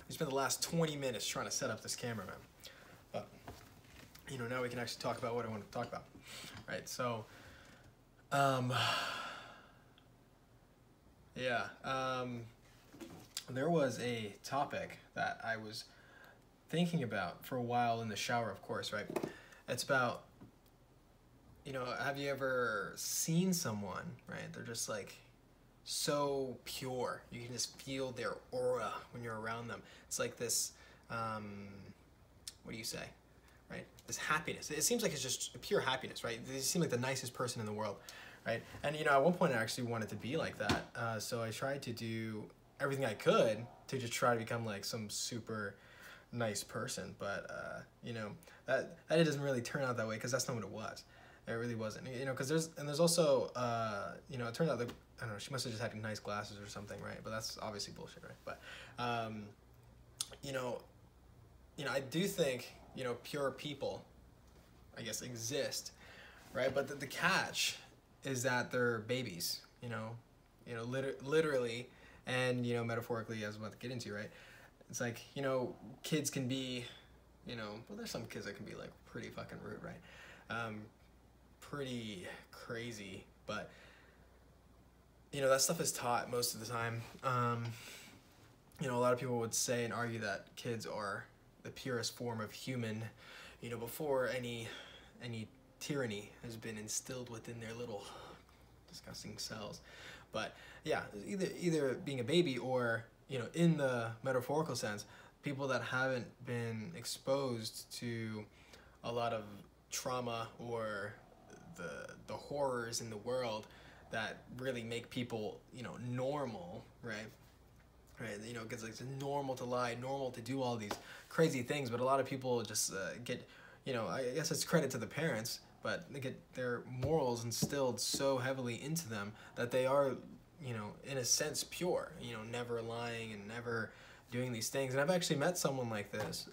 We spent the last 20 minutes trying to set up this camera, man. But, you know, now we can actually talk about what I want to talk about. Right, so, there was a topic that I was thinking about for a while in the shower, of course, right? It's about, you know, have you ever seen someone, right? They're just like so pure. You can just feel their aura when you're around them. It's like this, what do you say, right? This happiness. It seems like it's just pure happiness, right? They seem like the nicest person in the world, right? And, you know, at one point I actually wanted to be like that. So I tried to do everything I could to just try to become like some super nice person. But, you know, that it doesn't really turn out that way, because that's not what it was. It really wasn't, you know, because there's also, you know, it turned out that, I don't know, she must have just had nice glasses or something, right? But that's obviously bullshit, right? But, you know, I do think, you know, pure people, I guess, exist, right? But the catch is that they're babies, you know, literally, and, you know, metaphorically, as I'm about to get into, right? It's like, you know, kids can be, you know, well, there's some kids that can be like pretty fucking rude, right? Pretty crazy, but, you know, that stuff is taught most of the time. You know, a lot of people would say and argue that kids are the purest form of human, you know, before any tyranny has been instilled within their little disgusting cells. But yeah, either being a baby or, you know, in the metaphorical sense, people that haven't been exposed to a lot of trauma or the horrors in the world that really make people, you know, normal, right? Right, you know, because it's normal to lie, normal to do all these crazy things, but a lot of people just get, you know, I guess it's credit to the parents, but they get their morals instilled so heavily into them that they are, you know, in a sense pure, you know, never lying and never doing these things. And I've actually met someone like this,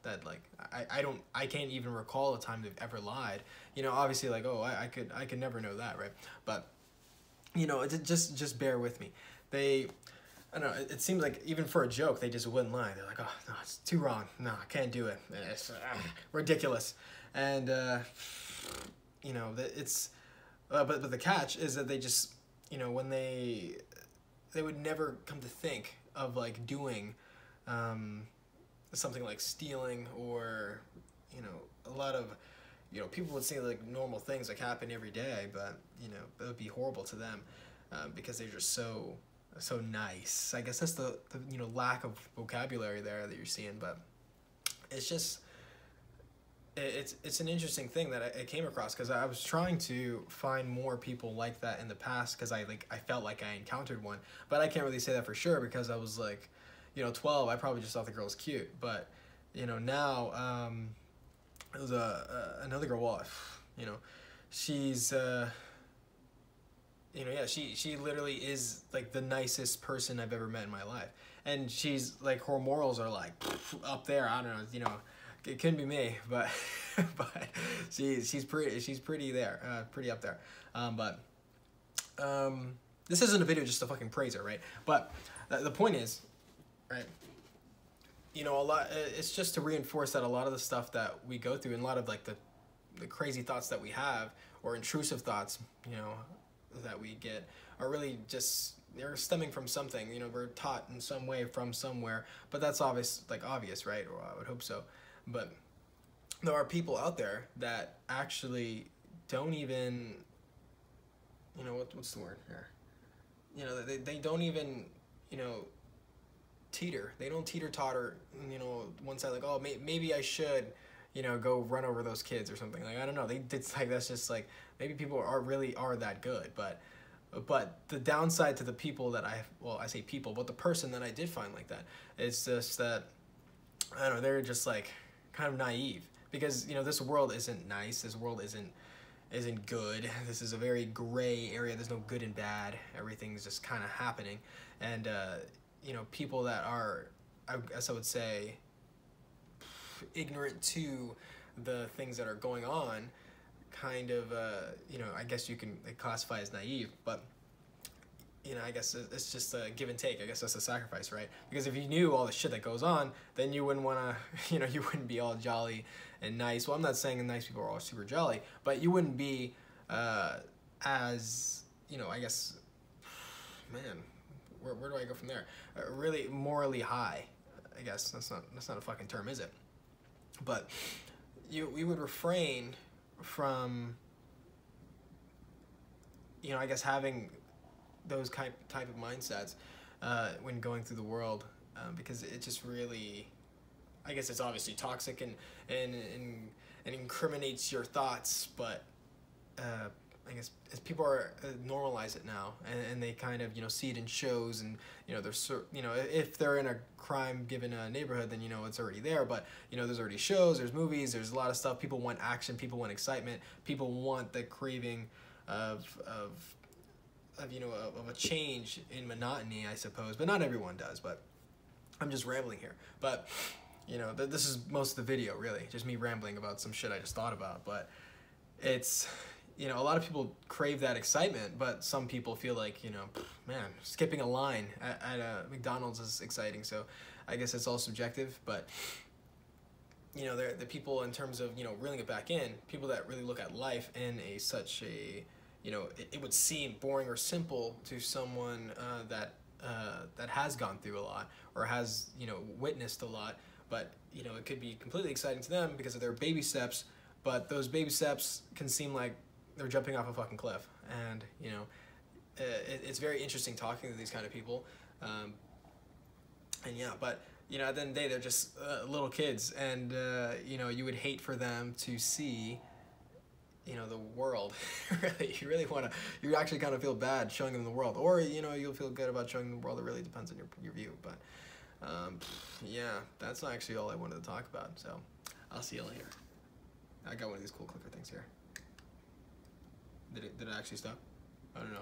that like I can't even recall a time they've ever lied. You know, obviously, like, oh, I could never know that, right? But, you know, just bear with me. I don't know, it seems like even for a joke, they just wouldn't lie. They're like, oh, no, it's too wrong. No, I can't do it. It's ridiculous. And, you know, it's, but the catch is that they just, you know, when they would never come to think of, like, doing something like stealing or, you know, a lot of, you know, people would say, like, normal things, like, happen every day, but, you know, it would be horrible to them because they're just so nice. I guess that's the you know, lack of vocabulary there that you're seeing, but it's just it's an interesting thing that I came across, because I was trying to find more people like that in the past, because I felt like I encountered one, but I can't really say that for sure, because I was like, you know, 12, I probably just thought the girl was cute, but, you know, now it was another girl, well, you know, she's you know, yeah, she literally is like the nicest person I've ever met in my life, and she's like, her morals are like up there. I don't know, you know, it couldn't be me, but but she's pretty there, pretty up there. This isn't a video just to fucking praise her, right? But the point is, right, you know, it's just to reinforce that a lot of the stuff that we go through, and a lot of like the crazy thoughts that we have, or intrusive thoughts, you know, that we get, are really just, they're stemming from something. You know, we're taught in some way from somewhere, but that's obvious, right? Or I would hope so. But there are people out there that actually don't even, you know, what's the word here? You know, they don't even, you know, teeter. They don't teeter-totter, you know, one side, like, oh, maybe I should, you know, go run over those kids or something. Like, I don't know. It's like, that's just like, maybe people are that good, but the downside to the people that I say people, but the person that I did find like that, is just that, I don't know, they're just like kind of naive, because, you know, this world isn't nice. This world isn't good. This is a very gray area. There's no good and bad. Everything's just kind of happening, and you know, people that are, I guess I would say, ignorant to the things that are going on, kind of, you know, I guess you can classify as naive, but you know, I guess it's just a give and take. I guess that's a sacrifice, right? Because if you knew all the shit that goes on, then you wouldn't want to, you know, you wouldn't be all jolly and nice. Well, I'm not saying nice people are all super jolly, but you wouldn't be as, you know, I guess, man, where do I go from there? Really morally high, I guess. That's not a fucking term, is it? But we would refrain from, you know, I guess having those type of mindsets when going through the world, because it just really, I guess it's obviously toxic and incriminates your thoughts, but I guess as people are normalize it now, and they kind of, you know, see it in shows, and you know, there's, you know, if they're in a crime given a neighborhood, then you know it's already there. But you know, there's already shows, there's movies, there's a lot of stuff. People want action, people want excitement, people want the craving of you know, of a change in monotony, I suppose. But not everyone does. But I'm just rambling here. But you know, this is most of the video, really, just me rambling about some shit I just thought about. But it's, you know, a lot of people crave that excitement, but some people feel like, you know, man, skipping a line at a McDonald's is exciting. So I guess it's all subjective. But you know, the people, in terms of, you know, reeling it back in, people that really look at life in such a, you know, it would seem boring or simple to someone that has gone through a lot, or has, you know, witnessed a lot. But you know, it could be completely exciting to them because of their baby steps. But those baby steps can seem like they're jumping off a fucking cliff. And you know, it's very interesting talking to these kind of people. And yeah, but you know, at the end of the day, they're just little kids, and you know, you would hate for them to see, you know, the world. Really, you actually kind of feel bad showing them the world, or you know, you'll feel good about showing them the world. It really depends on your view. But yeah, that's actually all I wanted to talk about. So I'll see you later. I got one of these cool clicker things here. Did it actually stop? I don't know.